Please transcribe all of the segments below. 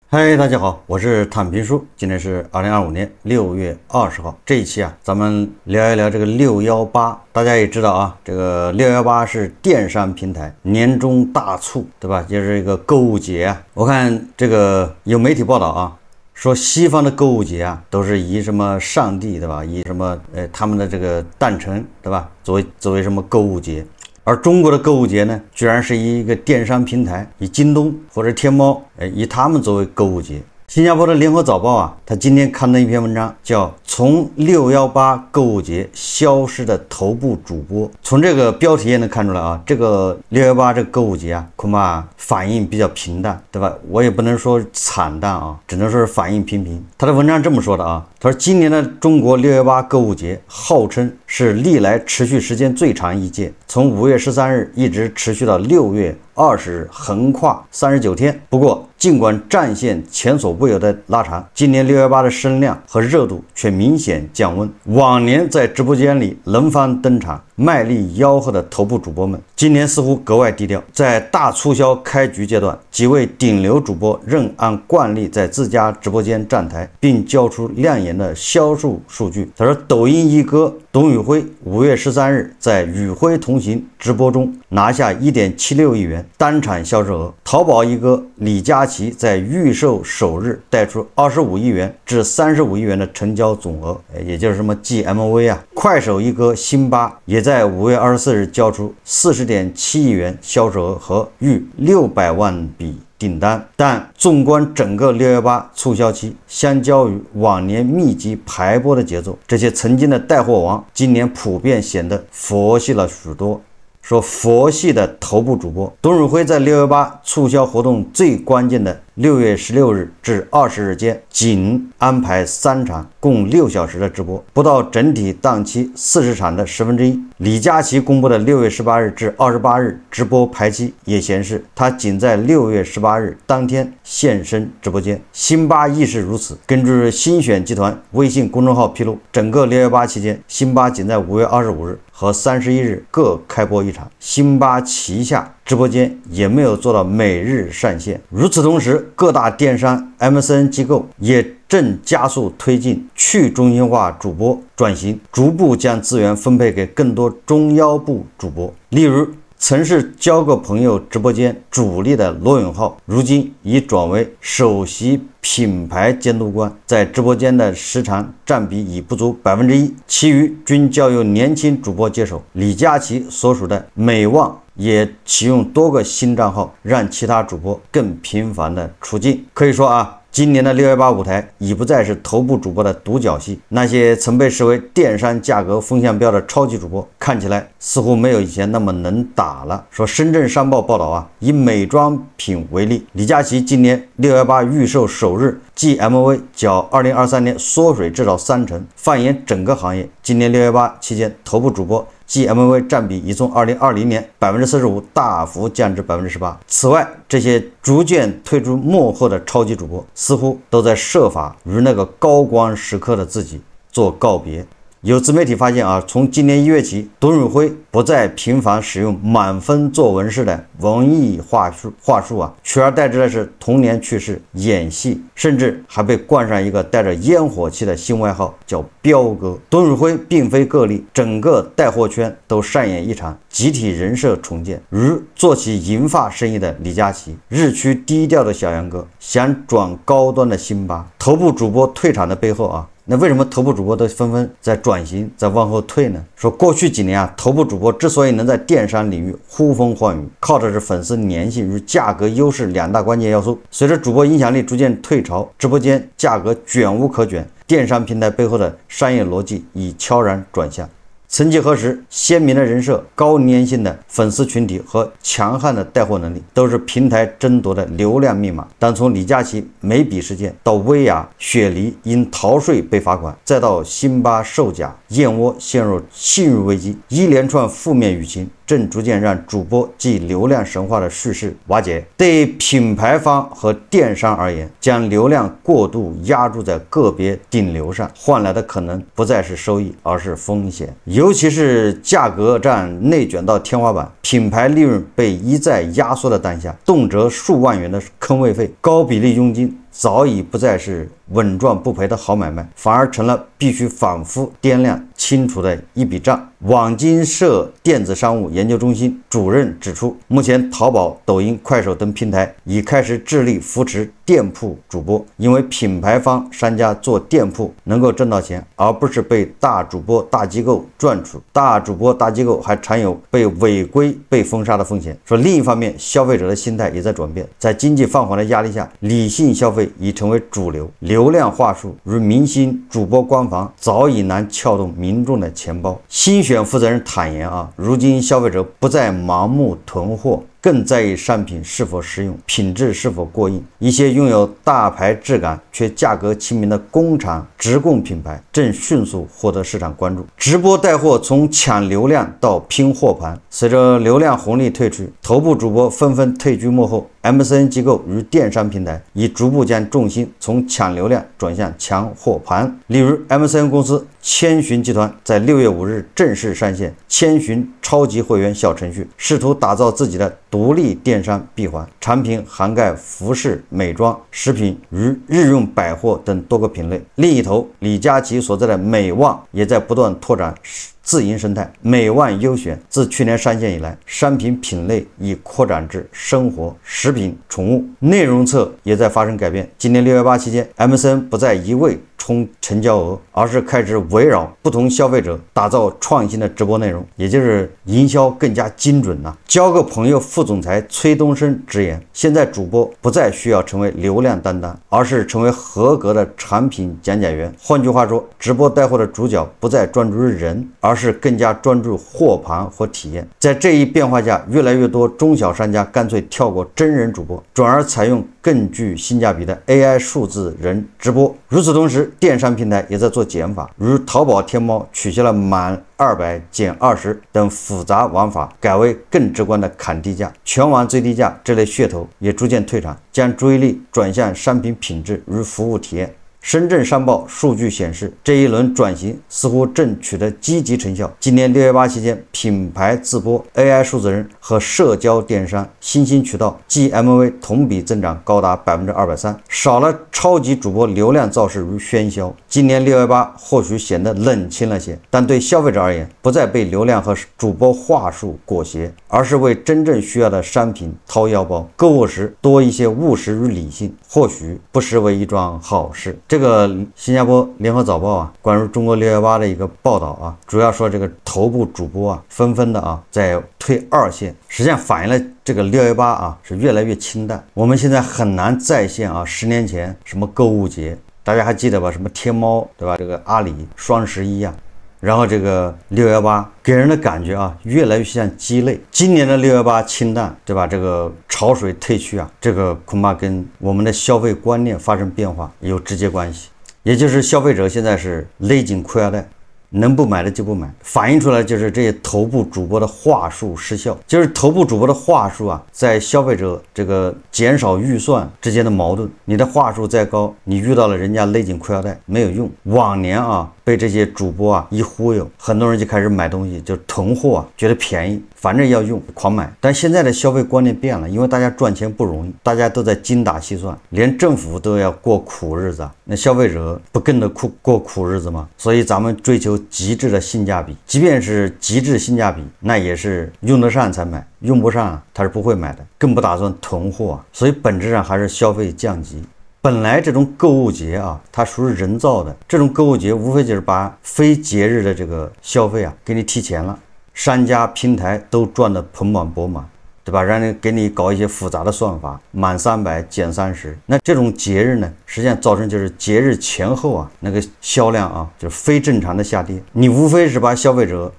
嗨，大家好，我是坦平叔。今天是2025年6月20号。这一期咱们聊一聊这个618。大家也知道啊，这个618是电商平台年终大促，对吧？就是一个购物节啊。我看这个有媒体报道啊，说西方的购物节啊，都是以什么上帝，对吧？以什么他们的这个诞辰，对吧？作为什么购物节。而中国的购物节呢，居然是以一个电商平台，以京东或者天猫，以他们作为购物节。新加坡的联合早报啊，他今天刊登一篇文章，叫从618购物节消失的头部主播。从这个标题也能看出来啊，这个618这个购物节啊，恐怕反应比较平淡，对吧？我也不能说惨淡啊，只能说是反应平平。他的文章这么说的啊，他说今年的中国618购物节号称是历来持续时间最长一届，从5月13日一直持续到6月20日，横跨39天。不过尽管战线前所未有的拉长，今年618的声量和热度却明显降温。往年在直播间里轮番登场卖力吆喝的头部主播们，今年似乎格外低调。在大促销开局阶段，几位顶流主播仍按惯例在自家直播间站台，并交出亮眼的销售数据。他说，抖音一哥董宇辉5月13日在与辉同行直播中拿下1.76亿元单场销售额。淘宝一哥李佳琦在预售首日带出25亿元至35亿元的成交总额，也就是什么 GMV 啊。快手一哥辛巴也在5月24日交出40.7亿元销售额和逾600万笔订单。但纵观整个618促销期，相较于往年密集排播的节奏，这些曾经的带货王今年普遍显得佛系了许多。说佛系的头部主播董宇辉在618促销活动最关键的6月16日至20日间，仅安排3场共6小时的直播，不到整体档期40场的1/10。李佳琦公布的6月18日至28日直播排期也显示，他仅在6月18日当天现身直播间。辛巴亦是如此。根据新选集团微信公众号披露，整个618期间，辛巴仅在5月25日和31日各开播一场。辛巴旗下直播间也没有做到每日上线。与此同时，各大电商 MCN 机构也正加速推进去中心化主播转型，逐步将资源分配给更多中腰部主播。例如，曾是交个朋友直播间主力的罗永浩，如今已转为首席品牌监督官，在直播间的时长占比已不足1%，其余均交由年轻主播接手。李佳琦所属的美旺也启用多个新账号，让其他主播更频繁的出镜。可以说啊，今年的618舞台已不再是头部主播的独角戏，那些曾被视为电商价格风向标的超级主播，看起来似乎没有以前那么能打了。说深圳商报报道啊，以美妆品为例，李佳琦今年618预售首日GMV 较2023年缩水至少30%。放眼整个行业，今年618期间，头部主播GMV 占比已从2020年45%大幅降至18%。此外，这些逐渐退出幕后的超级主播，似乎都在设法与那个高光时刻的自己做告别。有自媒体发现啊，从今年1月起，董宇辉不再频繁使用满分作文式的文艺话术啊，取而代之的是童年趣事、演戏，甚至还被冠上一个带着烟火气的新外号，叫彪哥。董宇辉并非个例，整个带货圈都上演一场集体人设重建。如做起银发生意的李佳琦，日趋低调的小杨哥，想转高端的辛巴，头部主播退场的背后啊，那为什么头部主播都纷纷在转型，在往后退呢？说过去几年啊，头部主播之所以能在电商领域呼风唤雨，靠的是粉丝粘性与价格优势2大关键要素。随着主播影响力逐渐退潮，直播间价格卷无可卷，电商平台背后的商业逻辑已悄然转向。曾几何时，鲜明的人设、高粘性的粉丝群体和强悍的带货能力都是平台争夺的流量密码。但从李佳琦眉笔事件到薇娅、雪梨因逃税被罚款，再到辛巴售假、燕窝陷入信誉危机，一连串负面舆情正逐渐让主播即流量神话的叙事瓦解。对品牌方和电商而言，将流量过度压注在个别顶流上，换来的可能不再是收益，而是风险。尤其是价格战内卷到天花板，品牌利润被一再压缩的当下，动辄数万元的坑位费、高比例佣金早已不再是稳赚不赔的好买卖，反而成了必须反复掂量清楚的一笔账。网金社电子商务研究中心主任指出，目前淘宝、抖音、快手等平台已开始致力扶持店铺主播，因为品牌方商家做店铺能够挣到钱，而不是被大主播大机构赚取。大主播大机构还常有被违规被封杀的风险。说另一方面，消费者的心态也在转变，在经济放缓的压力下，理性消费已成为主流。流量话术如明星、主播官方早已难撬动民众的钱包。新选负责人坦言如今消费者不再盲目囤货，更在意商品是否实用，品质是否过硬。一些拥有大牌质感却价格亲民的工厂直供品牌正迅速获得市场关注。直播带货从抢流量到拼货盘，随着流量红利退去，头部主播纷纷退居幕后。MCN 机构与电商平台已逐步将重心从抢流量转向抢货盘。例如 MCN 公司千寻集团在6月5日正式上线千寻超级会员小程序，试图打造自己的独立电商闭环，产品涵盖服饰、美妆、食品与日用百货等多个品类。另一头，李佳琦所在的美旺也在不断拓展自营生态。美万优选自去年上线以来，商品品类已扩展至生活、食品、宠物，内容侧也在发生改变。今年618期间 ，MCN 不再一味冲成交额，而是开始围绕不同消费者打造创新的直播内容，也就是营销更加精准了。交个朋友副总裁崔东升直言，现在主播不再需要成为流量担当，而是成为合格的产品讲解员。换句话说，直播带货的主角不再专注于人，而是更加专注货盘和体验。在这一变化下，越来越多中小商家干脆跳过真人主播，转而采用更具性价比的 AI 数字人直播。与此同时，电商平台也在做减法，如淘宝、天猫取消了满200减20等复杂玩法，改为更直观的砍低价、全网最低价这类噱头也逐渐退场，将注意力转向商品品质与服务体验。深圳商报数据显示，这一轮转型似乎正取得积极成效。今年618期间，品牌自播、AI 数字人和社交电商新兴渠道 GMV 同比增长高达230%，少了超级主播流量造势与喧嚣。今年618或许显得冷清了些，但对消费者而言，不再被流量和主播话术裹挟，而是为真正需要的商品掏腰包。购物时多一些务实与理性，或许不失为一桩好事。这个新加坡联合早报关于中国618的一个报道主要说这个头部主播纷纷的在退二线，实际上反映了这个618是越来越清淡。我们现在很难再现10年前什么购物节，大家还记得吧？什么天猫对吧？这个阿里双11然后这个618给人的感觉越来越像鸡肋。今年的618清淡，对吧？这个潮水退去这个恐怕跟我们的消费观念发生变化有直接关系。也就是消费者现在是勒紧裤腰带，能不买的就不买，反映出来就是这些头部主播的话术失效，就是头部主播的话术在消费者这个减少预算之间的矛盾。你的话术再高，你遇到了人家勒紧裤腰带没有用。往年被这些主播一忽悠，很多人就开始买东西，就囤货觉得便宜，反正要用狂买。但现在的消费观念变了，因为大家赚钱不容易，大家都在精打细算，连政府都要过苦日子那消费者不跟着过苦日子吗？所以咱们追求极致的性价比，即便是极致性价比，那也是用得上才买，用不上他是不会买的，更不打算囤货所以本质上还是消费降级。本来这种购物节它属于人造的，这种购物节无非就是把非节日的这个消费给你提前了，商家平台都赚得盆满钵满，对吧？让你给你搞一些复杂的算法，满300减30。那这种节日呢，实际上造成就是节日前后那个销量就是非正常的下跌。你无非是把消费者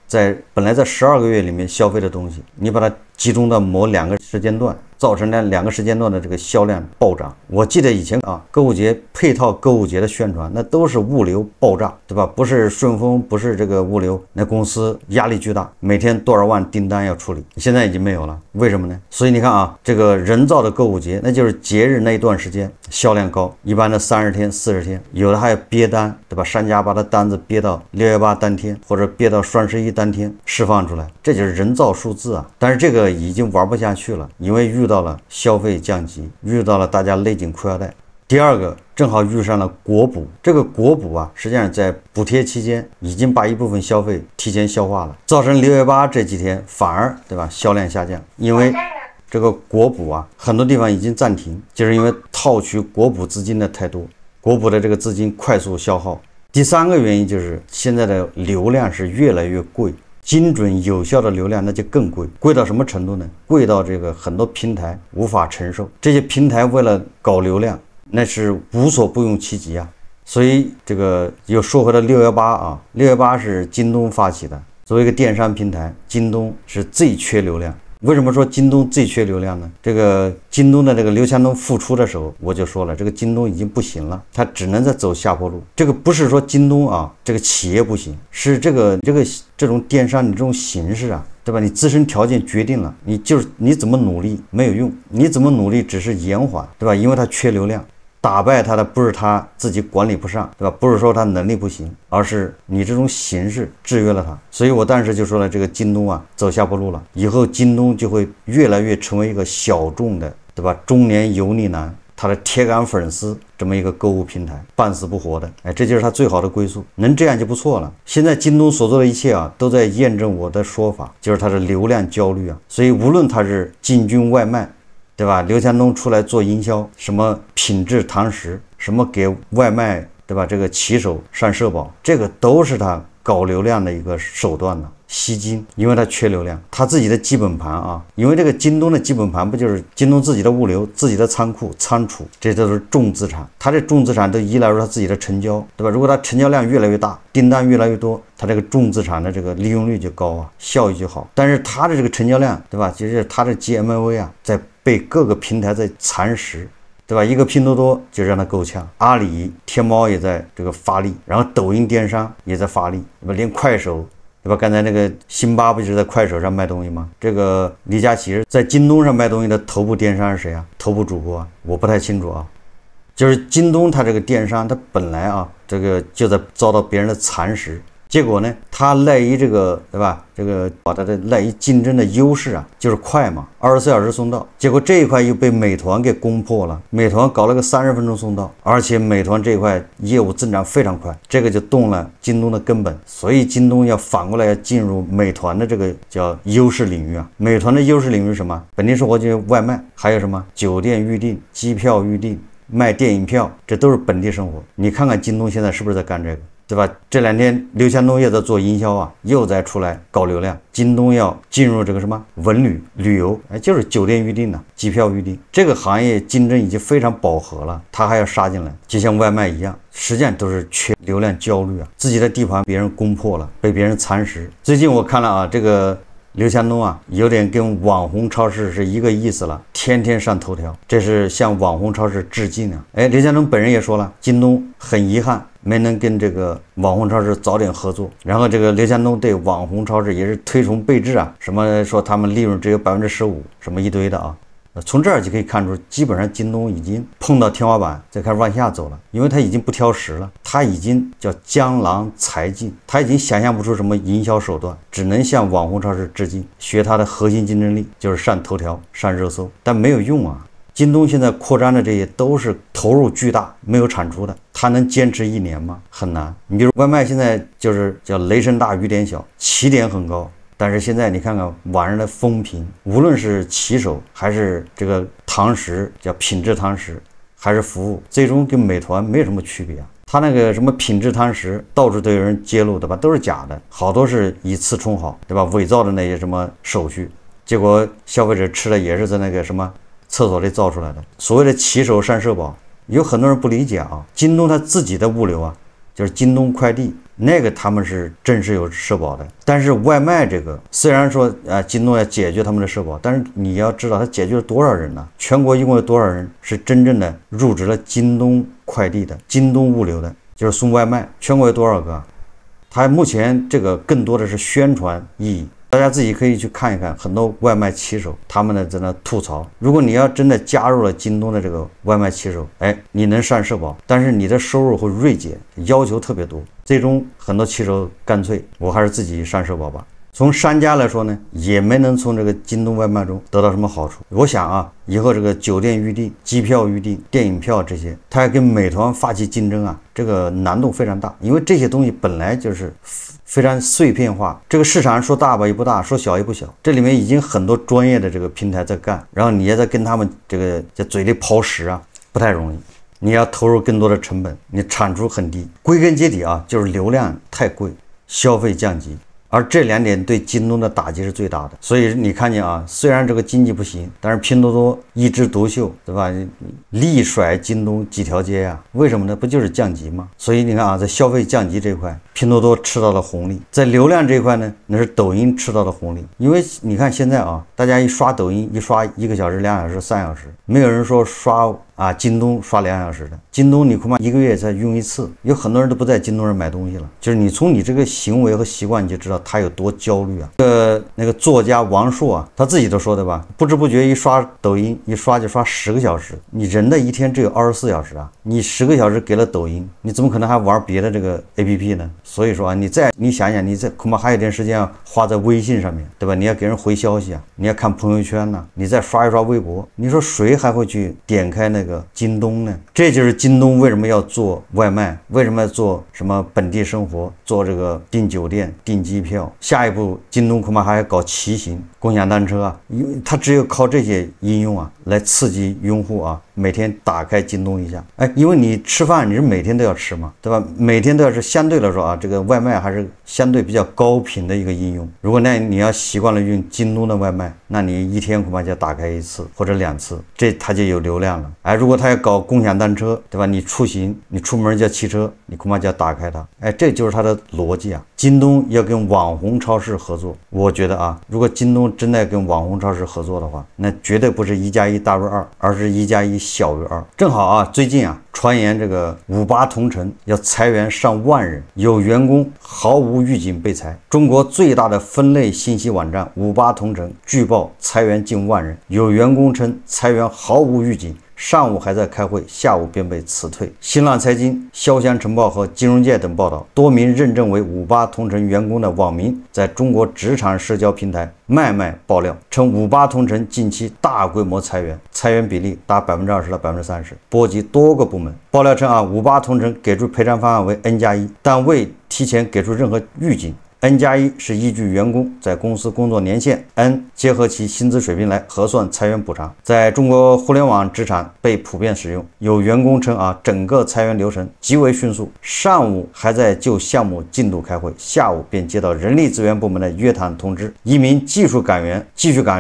本来在12个月里面消费的东西，你把它集中到某2个时间段，造成了2个时间段的这个销量暴涨。我记得以前购物节配套购物节的宣传，那都是物流爆炸，对吧？不是顺丰，不是这个物流，那公司压力巨大，每天多少万订单要处理，现在已经没有了。为什么呢？所以你看这个人造的购物节，那就是节日那一段时间销量高，一般的30天、40天，有的还要憋单，对吧？商家把他单子憋到618当天，或者憋到双11当天释放出来，这就是人造数字但是这个已经玩不下去了，因为遇到了消费降级，遇到了大家勒紧裤腰带。第二个正好遇上了国补，这个国补啊，实际上在补贴期间已经把一部分消费提前消化了，造成6月8这几天反而对吧销量下降，因为这个国补啊，很多地方已经暂停，就是因为套取国补资金的太多，国补的这个资金快速消耗。第三个原因就是现在的流量是越来越贵，精准有效的流量那就更贵，贵到什么程度呢？贵到这个很多平台无法承受，这些平台为了搞流量，那是无所不用其极啊。所以这个又说回到618啊，618是京东发起的，作为一个电商平台，京东是最缺流量。为什么说京东最缺流量呢？这个京东的这个刘强东复出的时候，我就说了，这个京东已经不行了，他只能在走下坡路。这个不是说京东啊这个企业不行，是这种电商你这种形式啊，对吧？你自身条件决定了，你怎么努力没有用，你怎么努力只是延缓，对吧？因为他缺流量。打败他的不是他自己管理不上，对吧？不是说他能力不行，而是你这种形式制约了他。所以我当时就说了，这个京东啊走下坡路了，以后京东就会越来越成为一个小众的，对吧？中年油腻男他的铁杆粉丝这么一个购物平台，半死不活的，这就是他最好的归宿，能这样就不错了。现在京东所做的一切啊，都在验证我的说法，就是他的流量焦虑啊。所以无论他是进军外卖，对吧？刘强东出来做营销，什么品质堂食，什么给外卖，对吧？这个骑手上社保，这个都是他搞流量的一个手段呢，吸金，因为他缺流量，他自己的基本盘啊，因为这个京东的基本盘不就是京东自己的物流、自己的仓库、仓储，这都是重资产，他这重资产都依赖于他自己的成交，对吧？如果他成交量越来越大，订单越来越多，他这个重资产的这个利用率就高啊，效益就好。但是他的这个成交量，对吧？就是他的 GMV 啊，在被各个平台在蚕食，对吧？一个拼多多就让它够呛，阿里、天猫也在这个发力，然后抖音电商也在发力，对吧？连快手，对吧？刚才那个辛巴不就是在快手上卖东西吗？这个李佳琦在京东上卖东西的头部电商是谁啊？头部主播啊？我不太清楚啊。就是京东它这个电商，它本来啊，这个就在遭到别人的蚕食。结果呢，他赖于这个，对吧？这个把他的赖于竞争的优势啊，就是快嘛，24小时送到。结果这一块又被美团给攻破了，美团搞了个30分钟送到，而且美团这一块业务增长非常快，这个就动了京东的根本。所以京东要反过来要进入美团的这个叫优势领域啊。美团的优势领域是什么？本地生活就是外卖，还有什么酒店预订、机票预订、卖电影票，这都是本地生活。你看看京东现在是不是在干这个？对吧？这2天刘强东也在做营销啊，又在出来搞流量。京东要进入这个什么文旅游，就是酒店预订的、机票预订这个行业竞争已经非常饱和了，他还要杀进来，就像外卖一样，实际上都是缺流量焦虑啊，自己的地盘别人攻破了，被别人蚕食。最近我看了啊，这个刘强东啊，有点跟网红超市是一个意思了，天天上头条，这是向网红超市致敬啊！刘强东本人也说了，京东很遗憾没能跟这个网红超市早点合作。然后这个刘强东对网红超市也是推崇备至啊，什么说他们利润只有15%，什么一堆的啊。从这儿就可以看出，基本上京东已经碰到天花板，再开始往下走了，因为他已经不挑食了，他已经叫江郎才尽，他已经想象不出什么营销手段，只能向网红超市致敬，学他的核心竞争力，就是上头条、上热搜，但没有用啊。京东现在扩张的这些都是投入巨大，没有产出的，它能坚持1年吗？很难。你比如外卖现在就是叫雷声大雨点小，起点很高。但是现在你看看网上的风评，无论是骑手还是这个堂食，叫品质堂食，还是服务，最终跟美团没有什么区别啊。他那个什么品质堂食，到处都有人揭露，对吧？都是假的，好多是以次充好，对吧？伪造的那些什么手续，结果消费者吃的也是在那个什么厕所里造出来的。所谓的骑手上社保，有很多人不理解啊。京东他自己的物流啊，就是京东快递。那个他们是真是有社保的，但是外卖这个虽然说京东要解决他们的社保，但是你要知道他解决了多少人呢？全国一共有多少人是真正的入职了京东快递的、京东物流的，就是送外卖，全国有多少个？他目前这个更多的是宣传意义。大家自己可以去看一看，很多外卖骑手他们在那吐槽，如果你要真的加入了京东的这个外卖骑手，你能上社保，但是你的收入会锐减，要求特别多，最终很多骑手干脆我还是自己上社保吧。从商家来说呢，也没能从这个京东外卖中得到什么好处。我想啊，以后这个酒店预订、机票预订、电影票这些，它要跟美团发起竞争啊，这个难度非常大，因为这些东西本来就是非常碎片化，这个市场说大吧也不大，说小也不小，这里面已经很多专业的这个平台在干，然后你也在跟他们这个在嘴里刨食啊，不太容易。你要投入更多的成本，你产出很低。归根结底啊，就是流量太贵，消费降级。而这2点对京东的打击是最大的，所以你看见啊，虽然这个经济不行，但是拼多多一枝独秀，对吧？力甩京东几条街呀？为什么呢？不就是降级吗？所以你看啊，在消费降级这块，拼多多吃到了红利；在流量这一块呢，那是抖音吃到了红利。因为你看现在啊，大家一刷抖音，一刷1个小时、2小时、3小时，没有人说刷京东刷2小时的。京东你恐怕1个月才用1次，有很多人都不在京东上买东西了。就是你从你这个行为和习惯，你就知道他有多焦虑啊。那个作家王朔啊，他自己都说的吧，不知不觉一刷抖音，一刷就刷10个小时。你人的一天只有24小时啊，你10个小时给了抖音，你怎么可能还玩别的这个 APP 呢？所以说啊，你想想，你恐怕还有点时间要花在微信上面，对吧？你要给人回消息啊，你要看朋友圈呢，你再刷一刷微博，你说谁还会去点开那个京东呢？这就是京东为什么要做外卖，为什么要做什么本地生活，做这个订酒店、订机票。下一步，京东恐怕还要搞骑行、共享单车啊，因为它只有靠这些应用啊，来刺激用户啊，每天打开京东一下。因为你吃饭你是每天都要吃嘛，对吧？每天都要吃，相对来说啊，这个外卖还是相对比较高频的一个应用。如果你要习惯了用京东的外卖，那你一天恐怕就要打开1次或者2次，这它就有流量了。如果它要搞共享单车，对吧？你出行，你出门叫汽车，你恐怕就要打开它。这就是它的逻辑啊。京东要跟网红超市合作，我觉得啊，如果京东真的跟网红超市合作的话，那绝对不是1+1大于2，而是1+1小于2。正好啊，最近啊，传言这个58同城要裁员上万人，有员工毫无预警被裁。中国最大的分类信息网站58同城据报裁员近万人，有员工称裁员毫无预警，上午还在开会，下午便被辞退。新浪财经、潇湘晨报和金融界等报道，多名认证为58同城员工的网民在中国职场社交平台麦麦爆料，称58同城近期大规模裁员，裁员比例达20%到30%，波及多个部门。爆料称58同城给出赔偿方案为 N+1，但未提前给出任何预警。N+1 是依据员工在公司工作年限 N 结合其薪资水平来核算裁员补偿，在中国互联网职场被普遍使用。有员工称整个裁员流程极为迅速，上午还在就项目进度开会，下午便接到人力资源部门的约谈通知。一名技术岗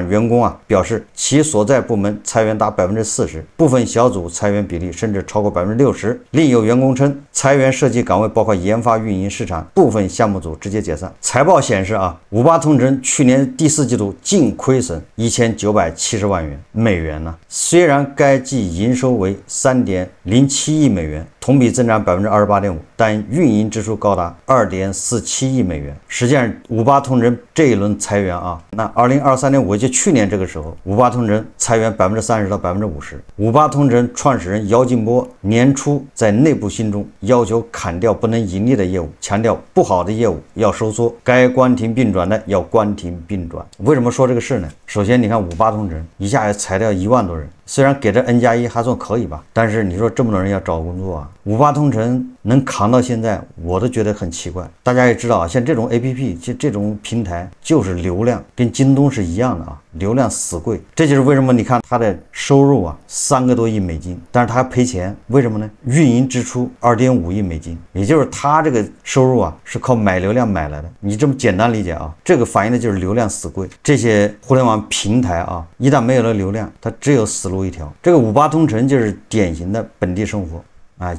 员工表示，其所在部门裁员达40%，部分小组裁员比例甚至超过60%。另有员工称，裁员涉及岗位包括研发、运营、市场，部分项目组直接解散。财报显示58同城去年第4季度净亏损1970万美元呢。虽然该季营收为3.07亿美元，同比增长28.5%，但运营支出高达2.47亿美元。实际上58同城这一轮裁员那2023年5月，就去年这个时候，58同城裁员30%到50%。58同城创始人姚劲波年初在内部信中要求砍掉不能盈利的业务，强调不好的业务要收缩，该关停并转的要关停并转。为什么说这个事呢？首先你看58同城一下要裁掉1万多人，虽然给这 N+1 还算可以吧，但是你说这么多人要找工作58同城能扛到现在，我都觉得很奇怪。大家也知道像这种 APP， 这种平台就是流量，跟京东是一样的流量死贵。这就是为什么你看它的收入3个多亿美金，但是它还赔钱，为什么呢？运营支出2.5亿美金，也就是它这个收入是靠买流量买来的。你这么简单理解这个反映的就是流量死贵。这些互联网平台一旦没有了流量，它只有死路一条。这个58同城就是典型的本地生活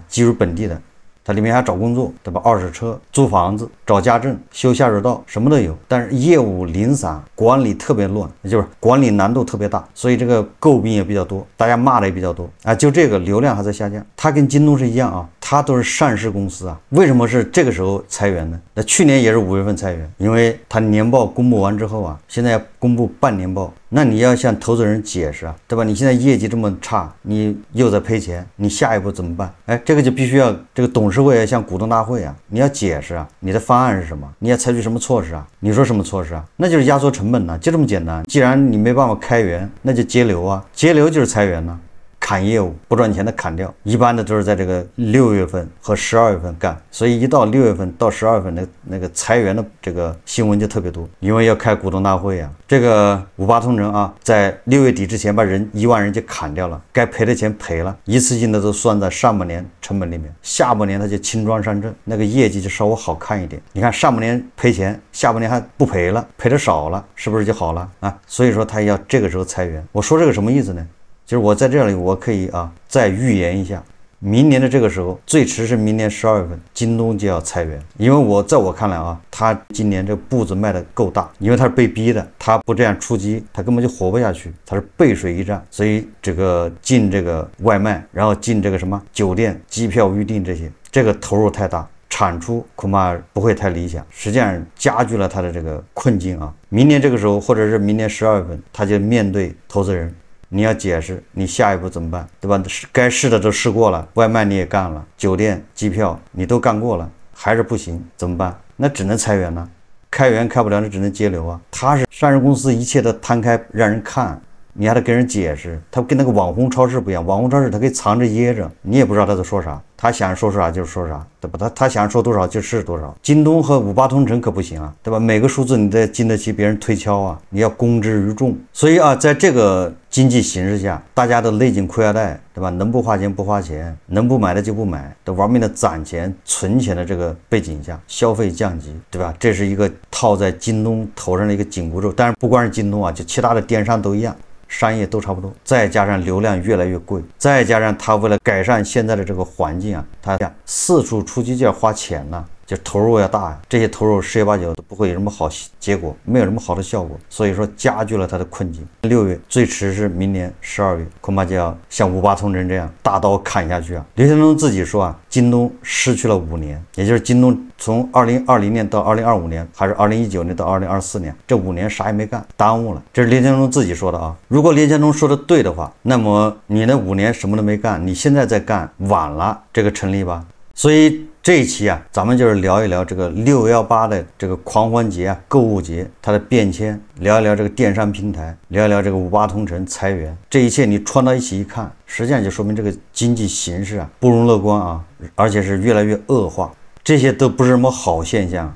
基于本地的，它里面还找工作，对吧？二手车、租房子、找家政、修下水道，什么都有。但是业务零散，管理特别乱，也就是管理难度特别大，所以这个诟病也比较多，大家骂的也比较多就这个流量还在下降。它跟京东是一样它都是上市公司啊，为什么是这个时候裁员呢？那去年也是5月份裁员，因为它年报公布完之后啊，现在要公布半年报，那你要向投资人解释啊，对吧？你现在业绩这么差，你又在赔钱，你下一步怎么办？哎，这个就必须要这个董事会要向股东大会啊，你要解释啊，你的方案是什么？你要采取什么措施啊？你说什么措施啊？那就是压缩成本呢，就这么简单。既然你没办法开源，那就节流啊，节流就是裁员呢。砍业务，不赚钱的砍掉，一般的都是在这个6月份和12月份干，所以一到6月份到12月份的那个裁员的这个新闻就特别多，因为要开股东大会啊。这个58同城啊，在6月底之前把1万人就砍掉了，该赔的钱赔了，一次性的都算在上半年成本里面，下半年他就轻装上阵，那个业绩就稍微好看一点。你看上半年赔钱，下半年还不赔了，赔的少了，是不是就好了啊？所以说他要这个时候裁员，我说这个什么意思呢？就是我在这里，我可以啊再预言一下，明年的这个时候，最迟是明年12月份，京东就要裁员。因为在我看来啊，他今年这步子迈得够大，因为他是被逼的，他不这样出击，他根本就活不下去，他是背水一战。所以这个进这个外卖，然后进这个什么酒店、机票预订这些，这个投入太大。产出恐怕不会太理想，实际上加剧了他的这个困境啊。明年这个时候，或者是明年12月份，他就面对投资人。你要解释你下一步怎么办，对吧？该试的都试过了，外卖你也干了，酒店、机票你都干过了，还是不行，怎么办？那只能裁员了，开源开不了，那只能节流啊。他是上市公司，一切都摊开让人看，你还得跟人解释。他跟那个网红超市不一样，网红超市他可以藏着掖着，你也不知道他在说啥，他想说啥就是说啥，对吧？他想说多少就是多少。京东和58同城可不行啊，对吧？每个数字你得经得起别人推敲啊，你要公之于众。所以啊，在这个经济形势下，大家都勒紧裤腰带，对吧？能不花钱不花钱，能不买的就不买，都玩命的攒钱存钱的这个背景下，消费降级，对吧？这是一个套在京东头上的一个紧箍咒。但是不光是京东啊，就其他的电商都一样。商业都差不多，再加上流量越来越贵，再加上他为了改善现在的这个环境啊，他四处出击就要花钱了，就投入要大呀，这些投入十有八九都不会有什么好结果，没有什么好的效果，所以说加剧了他的困境。6月最迟是明年12月，恐怕就要像58同城这样大刀砍下去啊。刘强东自己说啊，京东失去了5年，也就是京东从2020年到2025年，还是2019年到2024年，这5年啥也没干，耽误了。这是刘强东自己说的啊。如果刘强东说的对的话，那么你那5年什么都没干，你现在在干晚了，这个成立吧？所以这一期啊，咱们就是聊一聊这个618的这个狂欢节啊，购物节它的变迁，聊一聊这个电商平台，聊一聊这个58同城裁员，这一切你串到一起一看，实际上就说明这个经济形势啊不容乐观啊，而且是越来越恶化，这些都不是什么好现象。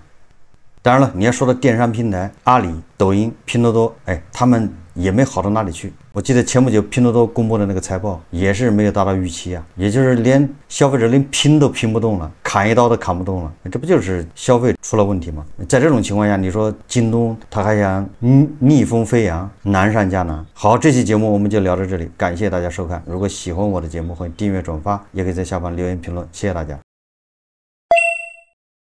当然了，你要说到电商平台，阿里、抖音、拼多多，哎，他们也没好到哪里去。我记得前不久拼多多公布的那个财报也是没有达到预期啊，也就是连消费者连拼都拼不动了，砍一刀都砍不动了，这不就是消费出了问题吗？在这种情况下，你说京东他还想逆风飞扬，难上加难。好，这期节目我们就聊到这里，感谢大家收看。如果喜欢我的节目，欢迎订阅转发，也可以在下方留言评论，谢谢大家。